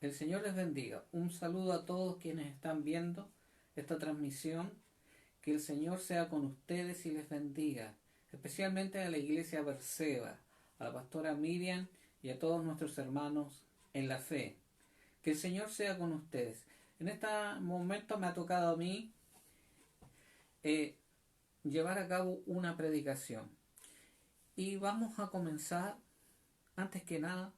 El Señor les bendiga. Un saludo a todos quienes están viendo esta transmisión. Que el Señor sea con ustedes y les bendiga, especialmente a la iglesia Berseba, a la pastora Miriam y a todos nuestros hermanos en la fe. Que el Señor sea con ustedes. En este momento me ha tocado a mí llevar a cabo una predicación. Y vamos a comenzar, antes que nada,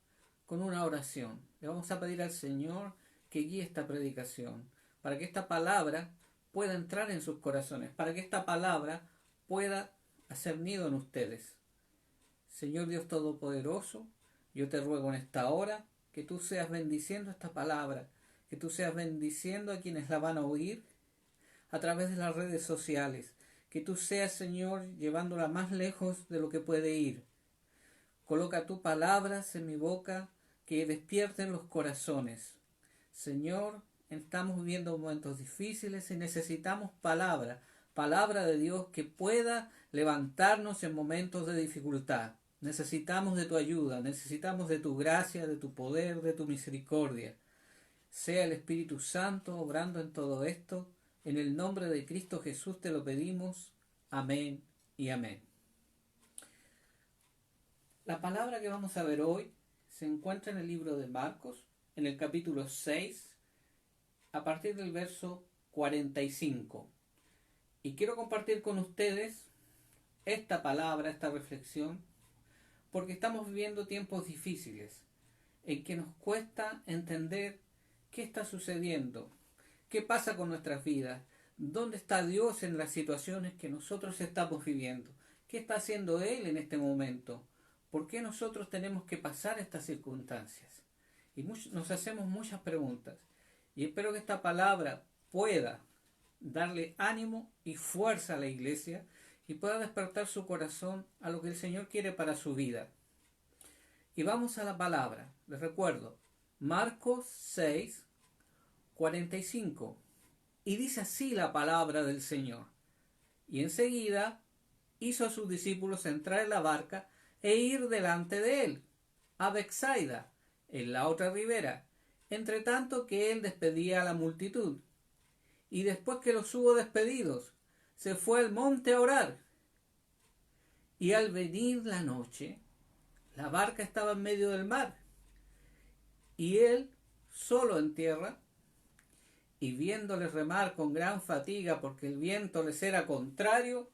con una oración. Le vamos a pedir al Señor que guíe esta predicación, para que esta palabra pueda entrar en sus corazones, para que esta palabra pueda hacer nido en ustedes. Señor Dios Todopoderoso, yo te ruego en esta hora que tú seas bendiciendo esta palabra, que tú seas bendiciendo a quienes la van a oír a través de las redes sociales, que tú seas, Señor, llevándola más lejos de lo que puede ir. Coloca tus palabras en mi boca que despierten los corazones. Señor, estamos viviendo momentos difíciles y necesitamos palabra de Dios que pueda levantarnos en momentos de dificultad. Necesitamos de tu ayuda, necesitamos de tu gracia, de tu poder, de tu misericordia. Sea el Espíritu Santo obrando en todo esto. En el nombre de Cristo Jesús te lo pedimos. Amén y amén. La palabra que vamos a ver hoy se encuentra en el libro de Marcos, en el capítulo 6, a partir del verso 45. Y quiero compartir con ustedes esta palabra, esta reflexión, porque estamos viviendo tiempos difíciles, en que nos cuesta entender qué está sucediendo, qué pasa con nuestras vidas, dónde está Dios en las situaciones que nosotros estamos viviendo, qué está haciendo Él en este momento, por qué nosotros tenemos que pasar estas circunstancias. Y nos hacemos muchas preguntas. Y espero que esta palabra pueda darle ánimo y fuerza a la iglesia y pueda despertar su corazón a lo que el Señor quiere para su vida. Y vamos a la palabra. Les recuerdo, Marcos 6, 45. Y dice así la palabra del Señor. Y enseguida hizo a sus discípulos entrar en la barca e ir delante de él, a Betsaida, en la otra ribera, entre tanto que él despedía a la multitud. Y después que los hubo despedidos, se fue al monte a orar. Y al venir la noche, la barca estaba en medio del mar, y él solo en tierra, y viéndoles remar con gran fatiga porque el viento les era contrario,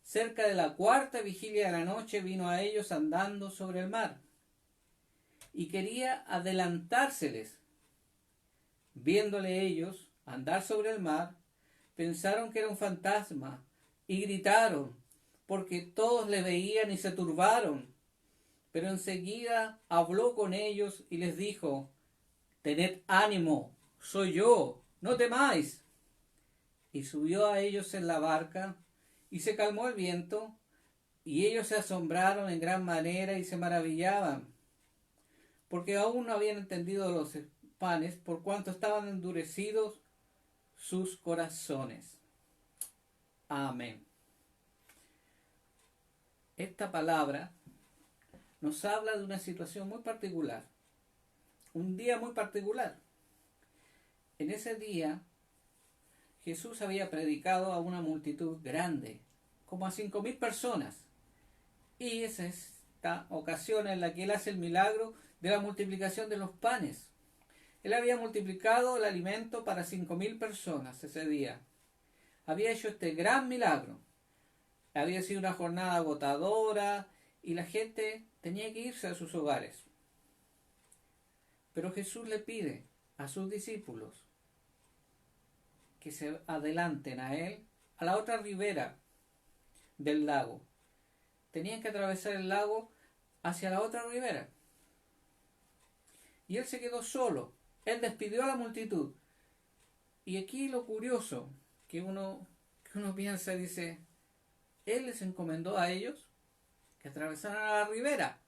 cerca de la cuarta vigilia de la noche vino a ellos andando sobre el mar, y quería adelantárseles. Viéndole ellos andar sobre el mar, pensaron que era un fantasma, y gritaron, porque todos le veían y se turbaron. Pero enseguida habló con ellos y les dijo: tened ánimo, soy yo, no temáis. Y subió a ellos en la barca, y se calmó el viento, y ellos se asombraron en gran manera y se maravillaban, porque aún no habían entendido los panes, por cuanto estaban endurecidos sus corazones. Amén. Esta palabra nos habla de una situación muy particular, un día muy particular. En ese día Jesús había predicado a una multitud grande, como a 5.000 personas, y es esta ocasión en la que Él hace el milagro de la multiplicación de los panes. Él había multiplicado el alimento para 5.000 personas ese día. Había hecho este gran milagro. Había sido una jornada agotadora y la gente tenía que irse a sus hogares. Pero Jesús le pide a sus discípulos que se adelanten a Él a la otra ribera del lago. Tenían que atravesar el lago hacia la otra ribera. Y Él se quedó solo. Él despidió a la multitud. Y aquí lo curioso que uno piensa, dice, Él les encomendó a ellos que atravesaran a la ribera.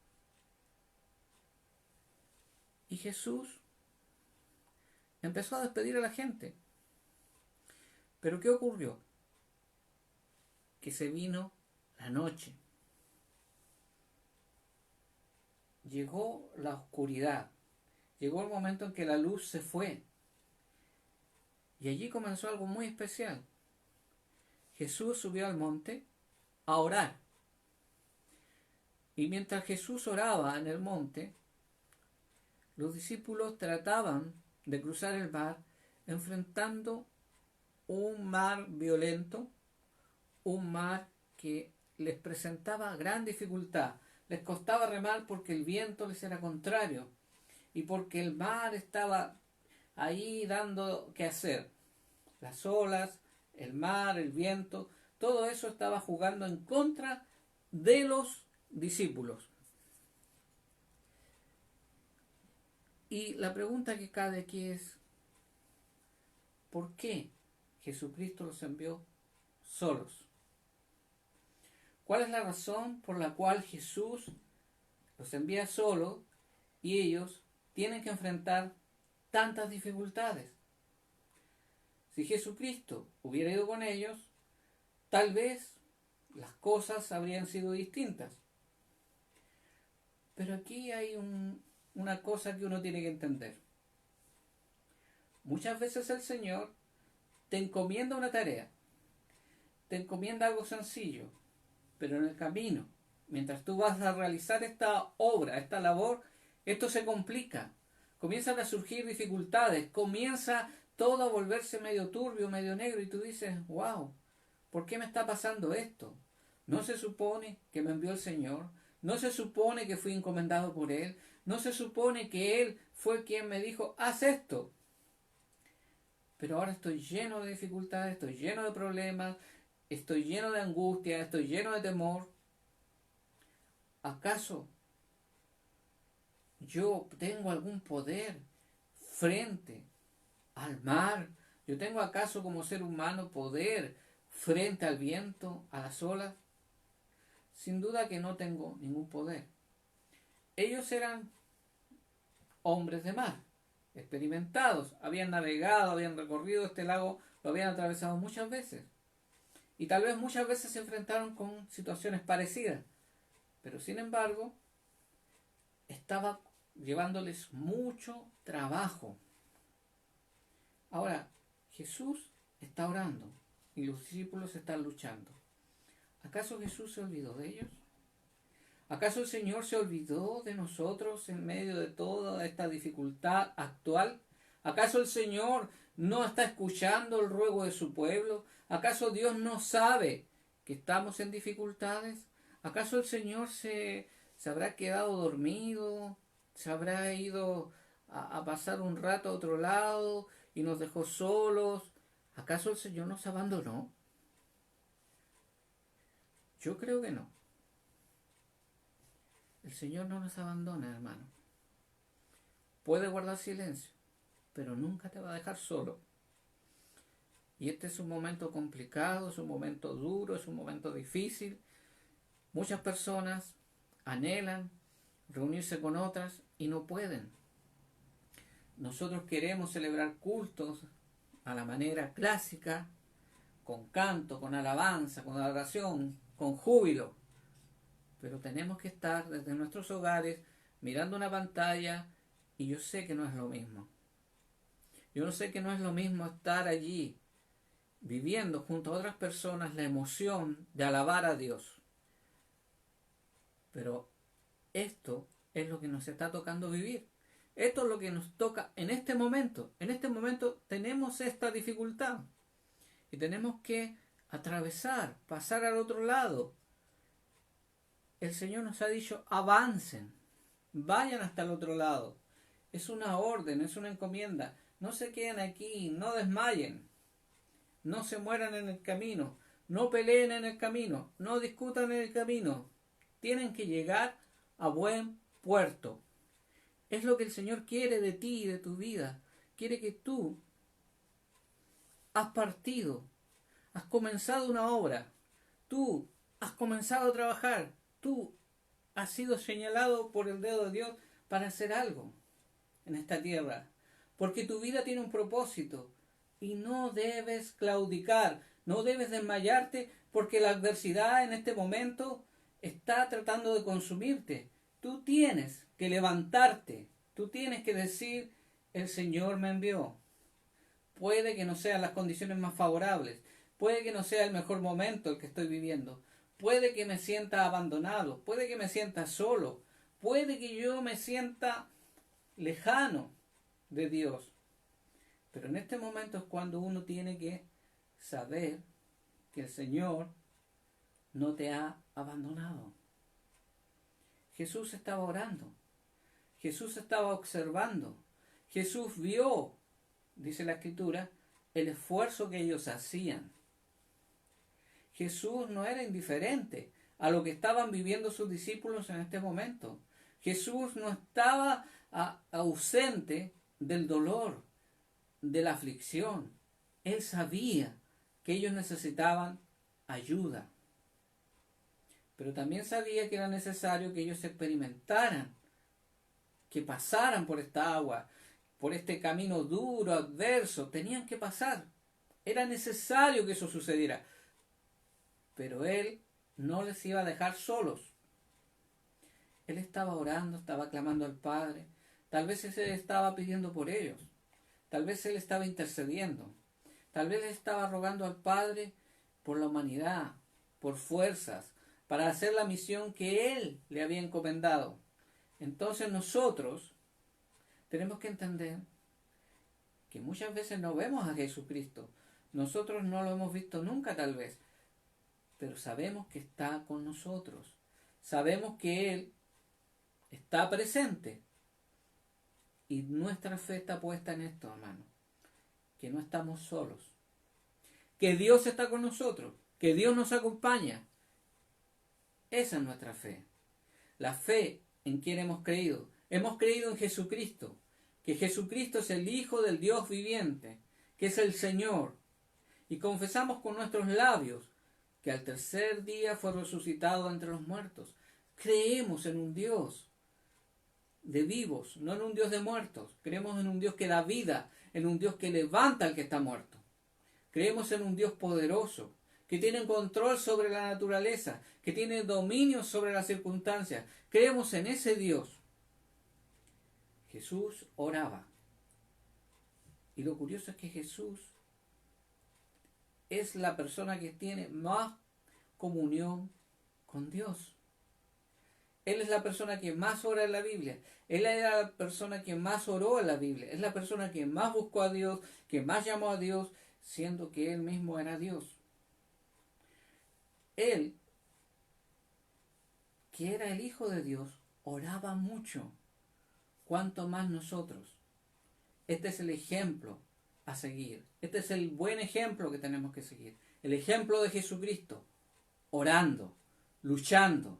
Y Jesús empezó a despedir a la gente. Pero ¿qué ocurrió? Que se vino la noche. Llegó la oscuridad. llegó el momento en que la luz se fue. Y allí comenzó algo muy especial. Jesús subió al monte a orar. Y mientras Jesús oraba en el monte, los discípulos trataban de cruzar el mar enfrentando un mar violento, un mar que les presentaba gran dificultad. Les costaba remar porque el viento les era contrario y porque el mar estaba ahí dando que hacer. Las olas, el mar, el viento, todo eso estaba jugando en contra de los discípulos. Y la pregunta que cabe aquí es, ¿por qué Jesucristo los envió solos? ¿Cuál es la razón por la cual Jesús los envía solos y ellos tienen que enfrentar tantas dificultades? Si Jesucristo hubiera ido con ellos, tal vez las cosas habrían sido distintas. Pero aquí hay una cosa que uno tiene que entender. Muchas veces el Señor te encomienda una tarea, te encomienda algo sencillo, pero en el camino, mientras tú vas a realizar esta obra, esta labor, esto se complica, comienzan a surgir dificultades, comienza todo a volverse medio turbio, medio negro, y tú dices, wow, ¿por qué me está pasando esto? ¿No se supone que me envió el Señor? ¿No se supone que fui encomendado por Él? ¿No se supone que Él fue quien me dijo, haz esto? Pero ahora estoy lleno de dificultades, estoy lleno de problemas, estoy lleno de angustia, estoy lleno de temor. ¿Acaso yo tengo algún poder frente al mar? ¿Yo tengo acaso como ser humano poder frente al viento, a las olas? Sin duda que no tengo ningún poder. Ellos eran hombres de mar, experimentados, habían navegado, habían recorrido este lago, lo habían atravesado muchas veces. Y tal vez muchas veces se enfrentaron con situaciones parecidas. Pero sin embargo, estaba llevándoles mucho trabajo. Ahora, Jesús está orando y los discípulos están luchando. ¿Acaso Jesús se olvidó de ellos? ¿Acaso el Señor se olvidó de nosotros en medio de toda esta dificultad actual? ¿Acaso el Señor no está escuchando el ruego de su pueblo? ¿Acaso Dios no sabe que estamos en dificultades? ¿Acaso el Señor se habrá quedado dormido? ¿Se habrá ido a pasar un rato a otro lado y nos dejó solos? ¿Acaso el Señor nos abandonó? Yo creo que no. El Señor no nos abandona, hermano. Puede guardar silencio, pero nunca te va a dejar solo. Y este es un momento complicado, es un momento duro, es un momento difícil. Muchas personas anhelan reunirse con otras y no pueden. Nosotros queremos celebrar cultos a la manera clásica, con canto, con alabanza, con adoración, con júbilo. Pero tenemos que estar desde nuestros hogares mirando una pantalla y yo sé que no es lo mismo. Yo no sé que no es lo mismo estar allí viviendo junto a otras personas la emoción de alabar a Dios. Pero esto es lo que nos está tocando vivir. Esto es lo que nos toca en este momento. En este momento tenemos esta dificultad y tenemos que atravesar, pasar al otro lado. El Señor nos ha dicho, avancen, vayan hasta el otro lado. Es una orden, es una encomienda. No se queden aquí, no desmayen, no se mueran en el camino, no peleen en el camino, no discutan en el camino. Tienen que llegar a buen puerto. Es lo que el Señor quiere de ti y de tu vida. Quiere que tú has partido, has comenzado una obra, tú has comenzado a trabajar, tú has sido señalado por el dedo de Dios para hacer algo en esta tierra. Porque tu vida tiene un propósito y no debes claudicar, no debes desmayarte porque la adversidad en este momento está tratando de consumirte. Tú tienes que levantarte, Tú tienes que decir, el Señor me envió. Puede que no sean las condiciones más favorables, puede que no sea el mejor momento el que estoy viviendo, puede que me sienta abandonado, puede que me sienta solo, puede que yo me sienta lejano de Dios. Pero en este momento es cuando uno tiene que saber que el Señor no te ha abandonado. Jesús estaba orando, Jesús estaba observando, Jesús vio, dice la Escritura, el esfuerzo que ellos hacían. Jesús no era indiferente a lo que estaban viviendo sus discípulos en este momento. Jesús no estaba ausente del dolor, de la aflicción. Él sabía que ellos necesitaban ayuda. Pero también sabía que era necesario que ellos experimentaran, que pasaran por esta agua, por este camino duro, adverso. Tenían que pasar. Era necesario que eso sucediera. Pero Él no les iba a dejar solos. Él estaba orando, estaba clamando al Padre. Tal vez Él estaba pidiendo por ellos. Tal vez Él estaba intercediendo. Tal vez Él estaba rogando al Padre por la humanidad, por fuerzas, para hacer la misión que Él le había encomendado. Entonces nosotros tenemos que entender que muchas veces no vemos a Jesucristo. Nosotros no lo hemos visto nunca tal vez, pero sabemos que está con nosotros. Sabemos que Él está presente. Y nuestra fe está puesta en esto, hermano. Que no estamos solos. Que Dios está con nosotros. Que Dios nos acompaña. Esa es nuestra fe. La fe en quien hemos creído. Hemos creído en Jesucristo. Que Jesucristo es el Hijo del Dios viviente. Que es el Señor. Y confesamos con nuestros labios que al tercer día fue resucitado entre los muertos. Creemos en un Dios de vivos, no en un Dios de muertos. Creemos en un Dios que da vida, en un Dios que levanta al que está muerto. Creemos en un Dios poderoso, que tiene control sobre la naturaleza, que tiene dominio sobre las circunstancias. Creemos en ese Dios. Jesús oraba. Y lo curioso es que Jesús es la persona que tiene más comunión con Dios. Él es la persona que más ora en la Biblia. Él era la persona que más oró en la Biblia. Es la persona que más buscó a Dios, que más llamó a Dios, siendo que Él mismo era Dios. Él, que era el Hijo de Dios, oraba mucho. ¿Cuánto más nosotros? Este es el ejemplo a seguir. Este es el buen ejemplo que tenemos que seguir. El ejemplo de Jesucristo, orando, luchando.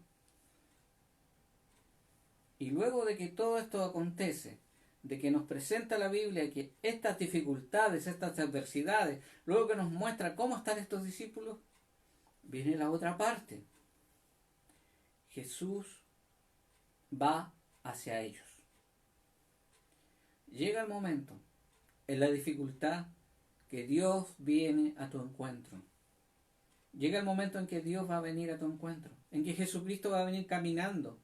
Y luego de que todo esto acontece, de que nos presenta la Biblia que estas dificultades, estas adversidades, luego que nos muestra cómo están estos discípulos, viene la otra parte. Jesús va hacia ellos. Llega el momento, en la dificultad, que Dios viene a tu encuentro. Llega el momento en que Dios va a venir a tu encuentro, en que Jesucristo va a venir caminando.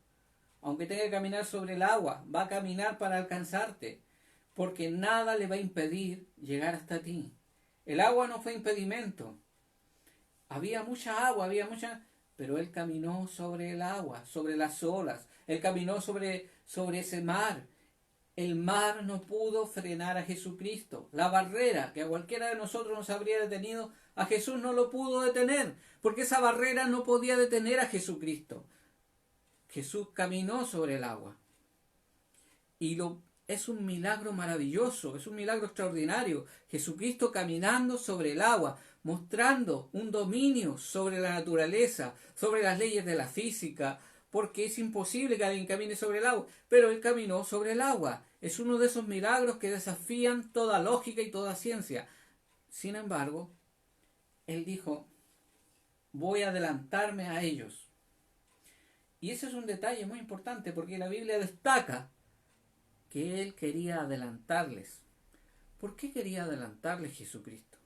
Aunque tenga que caminar sobre el agua, va a caminar para alcanzarte, porque nada le va a impedir llegar hasta ti. El agua no fue impedimento. Había mucha agua, pero Él caminó sobre el agua, sobre las olas. Él caminó sobre ese mar. El mar no pudo frenar a Jesucristo. La barrera que a cualquiera de nosotros nos habría detenido, a Jesús no lo pudo detener, porque esa barrera no podía detener a Jesucristo. Jesús caminó sobre el agua. Y es un milagro maravilloso, es un milagro extraordinario. Jesucristo caminando sobre el agua, mostrando un dominio sobre la naturaleza, sobre las leyes de la física, porque es imposible que alguien camine sobre el agua, pero Él caminó sobre el agua. Es uno de esos milagros que desafían toda lógica y toda ciencia. Sin embargo, Él dijo, voy a adelantarme a ellos. Y ese es un detalle muy importante porque la Biblia destaca que Él quería adelantarles. ¿Por qué quería adelantarles Jesucristo?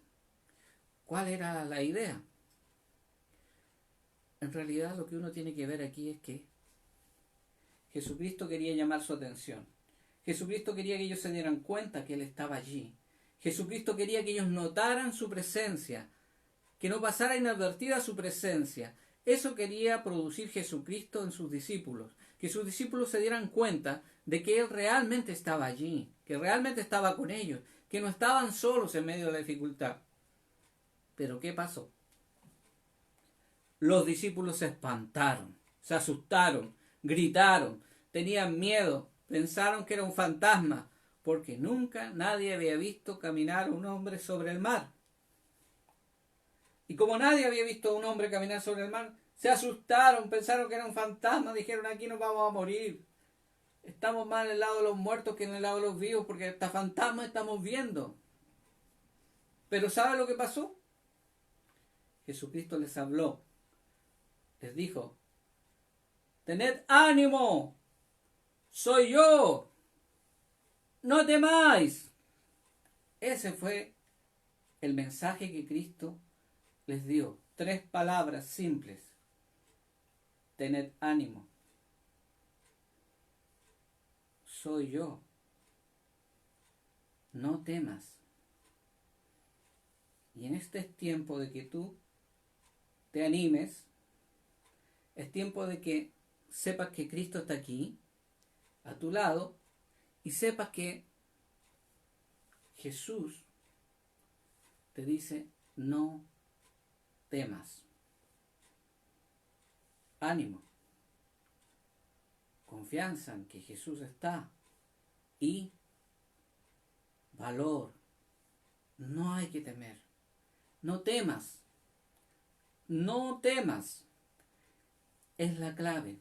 ¿Cuál era la idea? En realidad lo que uno tiene que ver aquí es que Jesucristo quería llamar su atención. Jesucristo quería que ellos se dieran cuenta que Él estaba allí. Jesucristo quería que ellos notaran su presencia, que no pasara inadvertida su presencia. Eso quería producir Jesucristo en sus discípulos, que sus discípulos se dieran cuenta de que Él realmente estaba allí, que realmente estaba con ellos, que no estaban solos en medio de la dificultad. Pero ¿qué pasó? Los discípulos se espantaron, se asustaron, gritaron, tenían miedo, pensaron que era un fantasma, porque nunca nadie había visto caminar a un hombre sobre el mar. Y como nadie había visto a un hombre caminar sobre el mar, se asustaron, pensaron que era un fantasma, dijeron: aquí nos vamos a morir. Estamos más en el lado de los muertos que en el lado de los vivos, porque hasta fantasmas estamos viendo. Pero ¿sabe lo que pasó? Jesucristo les habló, les dijo: tened ánimo, soy yo, no temáis. Ese fue el mensaje que Cristo les dio. 3 palabras simples: tened ánimo, soy yo, no temas. Y en este es tiempo de que tú te animes, es tiempo de que sepas que Cristo está aquí, a tu lado, y sepas que Jesús te dice: no temas. Ánimo, confianza en que Jesús está, y valor. No hay que temer. No temas. No temas. Es la clave.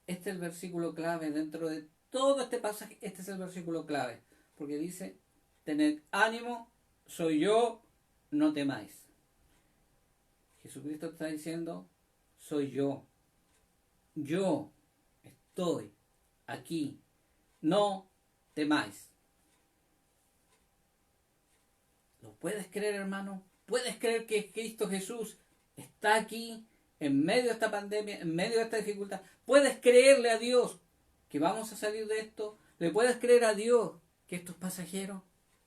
Este es el versículo clave dentro de todo este pasaje. Este es el versículo clave, porque dice: tened ánimo, soy yo, no temáis. Jesucristo está diciendo: soy yo. Yo estoy aquí. No temáis. ¿Lo puedes creer, hermano? ¿Puedes creer que Cristo Jesús está aquí en medio de esta pandemia, en medio de esta dificultad? ¿Puedes creerle a Dios que vamos a salir de esto? ¿Le puedes creer a Dios que esto es pasajero,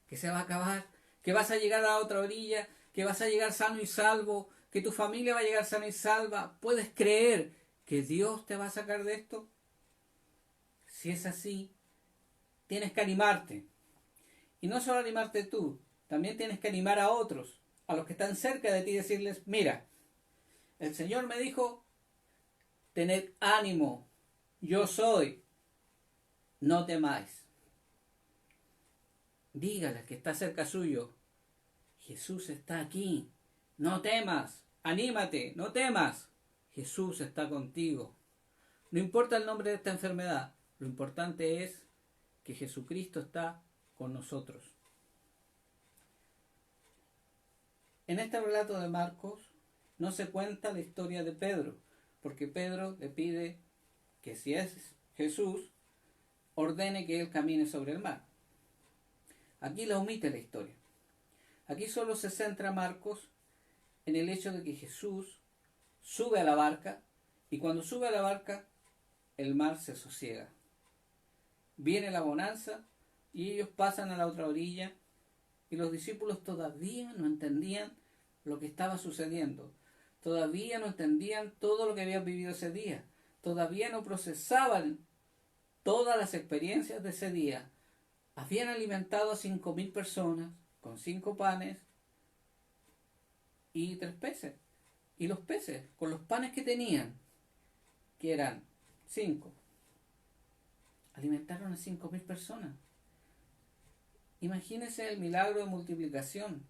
que se va a acabar, que vas a llegar a la otra orilla, que vas a llegar sano y salvo, que tu familia va a llegar sana y salva? ¿Puedes creer que Dios te va a sacar de esto? Si es así, tienes que animarte. Y no solo animarte tú, también tienes que animar a otros, a los que están cerca de ti, y decirles: mira, el Señor me dijo: tened ánimo, yo soy, no temáis. Dígale al que está cerca suyo: Jesús está aquí, no temas, anímate, no temas, Jesús está contigo. No importa el nombre de esta enfermedad, lo importante es que Jesucristo está con nosotros. En este relato de Marcos no se cuenta la historia de Pedro, porque Pedro le pide que, si es Jesús, ordene que él camine sobre el mar. Aquí la omite la historia. Aquí solo se centra Marcos en el hecho de que Jesús sube a la barca, y cuando sube a la barca el mar se sosiega. Viene la bonanza y ellos pasan a la otra orilla, y los discípulos todavía no entendían lo que estaba sucediendo. Todavía no entendían todo lo que habían vivido ese día. Todavía no procesaban todas las experiencias de ese día. Habían alimentado a 5.000 personas con 5 panes y 3 peces. Y los peces, con los panes que tenían, que eran 5, alimentaron a 5.000 personas. Imagínense el milagro de multiplicación.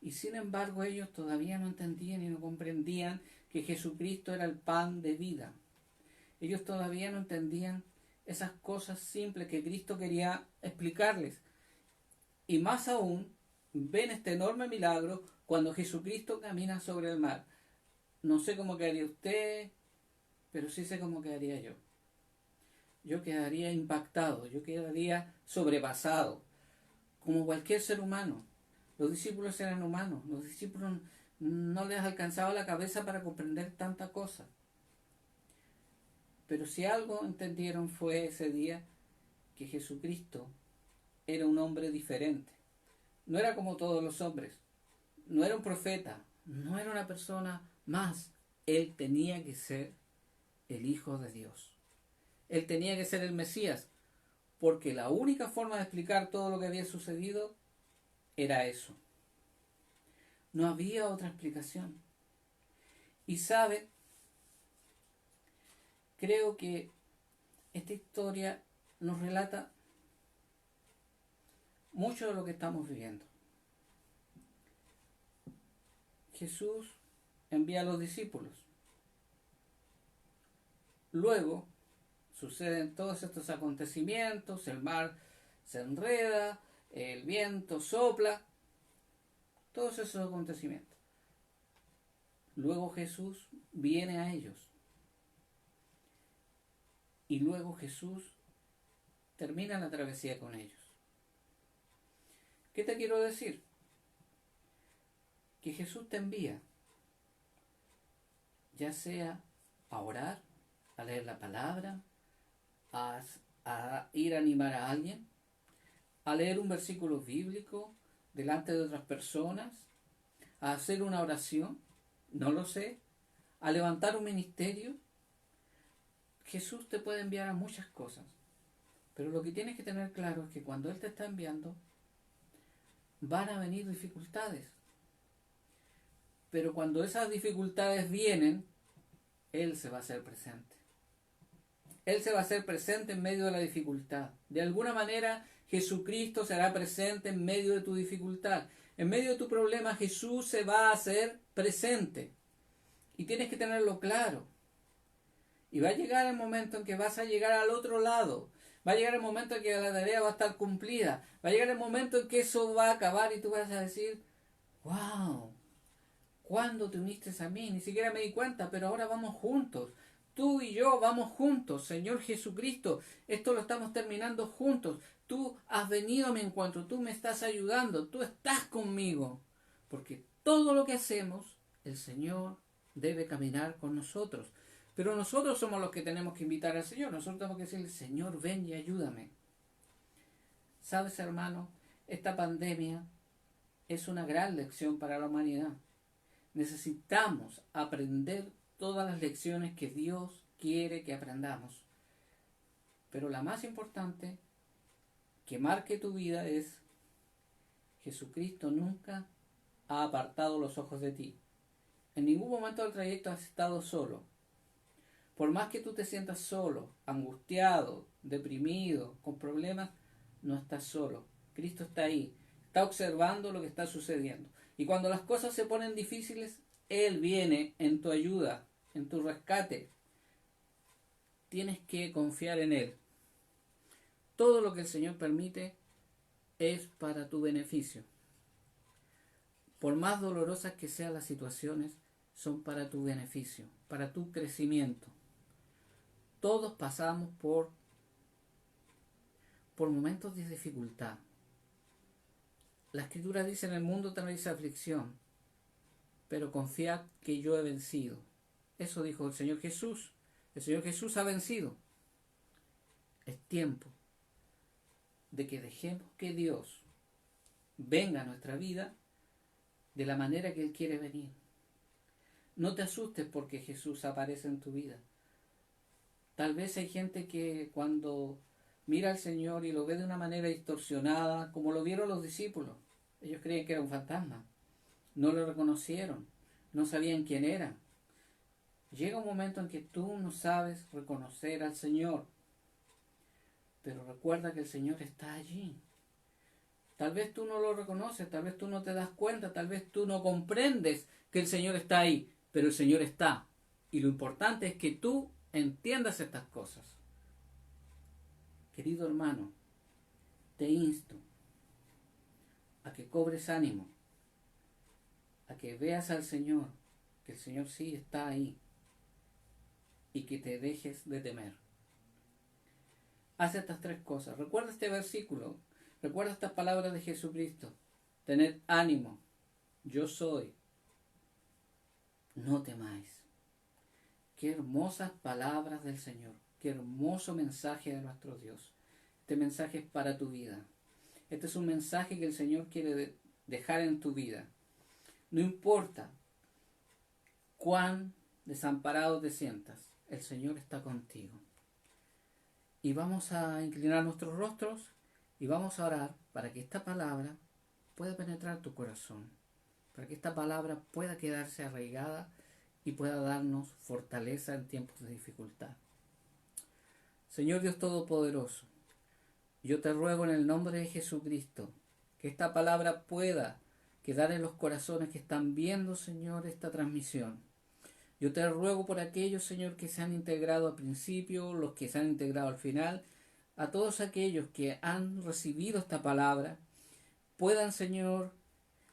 Y sin embargo ellos todavía no entendían y no comprendían que Jesucristo era el pan de vida. Ellos todavía no entendían esas cosas simples que Cristo quería explicarles. Y más aún, ven este enorme milagro cuando Jesucristo camina sobre el mar. No sé cómo quedaría usted, pero sí sé cómo quedaría yo. Yo quedaría impactado, yo quedaría sobrepasado, como cualquier ser humano. Los discípulos eran humanos, los discípulos no les alcanzaba la cabeza para comprender tanta cosa. Pero si algo entendieron fue ese día que Jesucristo era un hombre diferente. No era como todos los hombres. No era un profeta. No era una persona más. Él tenía que ser el Hijo de Dios. Él tenía que ser el Mesías. Porque la única forma de explicar todo lo que había sucedido era eso. No había otra explicación. Y sabe, creo que esta historia nos relata mucho de lo que estamos viviendo. Jesús envía a los discípulos. Luego suceden todos estos acontecimientos, el mar se enreda, el viento sopla, todos esos acontecimientos. Luego Jesús viene a ellos. Y luego Jesús termina la travesía con ellos. ¿Qué te quiero decir? Que Jesús te envía, ya sea a orar, a leer la palabra, a ir a animar a alguien, a leer un versículo bíblico delante de otras personas, a hacer una oración, no lo sé, a levantar un ministerio. Jesús te puede enviar a muchas cosas, pero lo que tienes que tener claro es que cuando Él te está enviando, van a venir dificultades. Pero cuando esas dificultades vienen, Él se va a hacer presente. Él se va a hacer presente en medio de la dificultad. De alguna manera, Jesucristo será presente en medio de tu dificultad. En medio de tu problema, Jesús se va a hacer presente. Y tienes que tenerlo claro. Y va a llegar el momento en que vas a llegar al otro lado. Va a llegar el momento en que la tarea va a estar cumplida. Va a llegar el momento en que eso va a acabar y tú vas a decir, wow, ¿cuándo te uniste a mí? Ni siquiera me di cuenta, pero ahora vamos juntos. Tú y yo vamos juntos, Señor Jesucristo. Esto lo estamos terminando juntos. Tú has venido a mi encuentro, tú me estás ayudando, tú estás conmigo. Porque todo lo que hacemos, el Señor debe caminar con nosotros. Pero nosotros somos los que tenemos que invitar al Señor. Nosotros tenemos que decirle, Señor, ven y ayúdame. ¿Sabes, hermano? Esta pandemia es una gran lección para la humanidad. Necesitamos aprender todas las lecciones que Dios quiere que aprendamos. Pero la más importante que marque tu vida es: Jesucristo nunca ha apartado los ojos de ti. En ningún momento del trayecto has estado solo. Por más que tú te sientas solo, angustiado, deprimido, con problemas, no estás solo. Cristo está ahí, está observando lo que está sucediendo. Y cuando las cosas se ponen difíciles, Él viene en tu ayuda, en tu rescate. Tienes que confiar en Él. Todo lo que el Señor permite es para tu beneficio. Por más dolorosas que sean las situaciones, son para tu beneficio, para tu crecimiento. Todos pasamos por momentos de dificultad. La Escritura dice: en el mundo tenéis aflicción, pero confiad que yo he vencido. Eso dijo el Señor Jesús. El Señor Jesús ha vencido. Es tiempo de que dejemos que Dios venga a nuestra vida de la manera que Él quiere venir. No te asustes porque Jesús aparece en tu vida. Tal vez hay gente que cuando mira al Señor y lo ve de una manera distorsionada, como lo vieron los discípulos, ellos creían que era un fantasma, no lo reconocieron, no sabían quién era. Llega un momento en que tú no sabes reconocer al Señor, pero recuerda que el Señor está allí. Tal vez tú no lo reconoces, tal vez tú no te das cuenta, tal vez tú no comprendes que el Señor está ahí, pero el Señor está. Y lo importante es que tú entiendas estas cosas. Querido hermano, te insto a que cobres ánimo, a que veas al Señor, que el Señor sí está ahí, y que te dejes de temer. Haz estas tres cosas. Recuerda este versículo, recuerda estas palabras de Jesucristo. Tened ánimo, yo soy, no temáis. Qué hermosas palabras del Señor. Qué hermoso mensaje de nuestro Dios. Este mensaje es para tu vida. Este es un mensaje que el Señor quiere dejar en tu vida. No importa cuán desamparado te sientas, el Señor está contigo. Y vamos a inclinar nuestros rostros y vamos a orar para que esta palabra pueda penetrar tu corazón, para que esta palabra pueda quedarse arraigada y pueda darnos fortaleza en tiempos de dificultad. Señor Dios Todopoderoso, yo te ruego en el nombre de Jesucristo que esta palabra pueda quedar en los corazones que están viendo, Señor, esta transmisión. Yo te ruego por aquellos, Señor, que se han integrado al principio, los que se han integrado al final, a todos aquellos que han recibido esta palabra, puedan, Señor,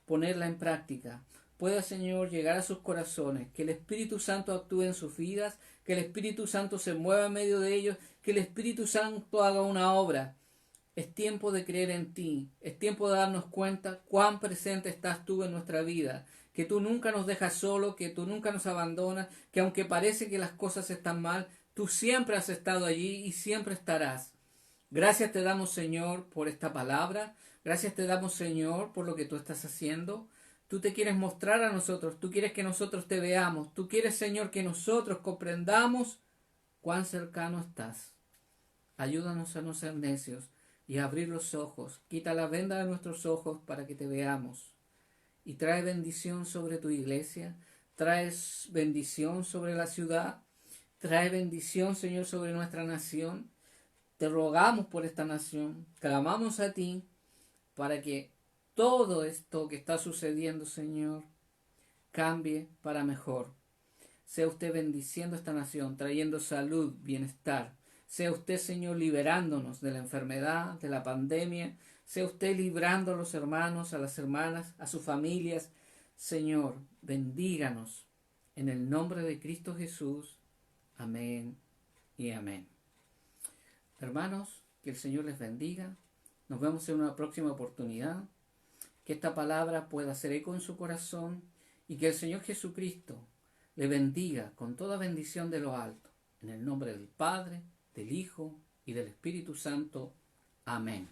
ponerla en práctica, pueda, Señor, llegar a sus corazones, que el Espíritu Santo actúe en sus vidas, que el Espíritu Santo se mueva en medio de ellos, que el Espíritu Santo haga una obra. Es tiempo de creer en ti, es tiempo de darnos cuenta cuán presente estás tú en nuestra vida, que tú nunca nos dejas solo, que tú nunca nos abandonas, que aunque parece que las cosas están mal, tú siempre has estado allí y siempre estarás. Gracias te damos, Señor, por esta palabra, gracias te damos, Señor, por lo que tú estás haciendo. Tú te quieres mostrar a nosotros, tú quieres que nosotros te veamos, tú quieres, Señor, que nosotros comprendamos cuán cercano estás. Ayúdanos a no ser necios y a abrir los ojos. Quita la venda de nuestros ojos para que te veamos. Y trae bendición sobre tu iglesia. Traes bendición sobre la ciudad. Trae bendición, Señor, sobre nuestra nación. Te rogamos por esta nación. Clamamos a ti para que todo esto que está sucediendo, Señor, cambie para mejor. Sea usted bendiciendo esta nación, trayendo salud, bienestar. Sea usted, Señor, liberándonos de la enfermedad, de la pandemia. Sea usted librando a los hermanos, a las hermanas, a sus familias. Señor, bendíganos. En el nombre de Cristo Jesús. Amén y amén. Hermanos, que el Señor les bendiga. Nos vemos en una próxima oportunidad. Que esta palabra pueda hacer eco en su corazón y que el Señor Jesucristo le bendiga con toda bendición de lo alto. En el nombre del Padre, del Hijo y del Espíritu Santo. Amén.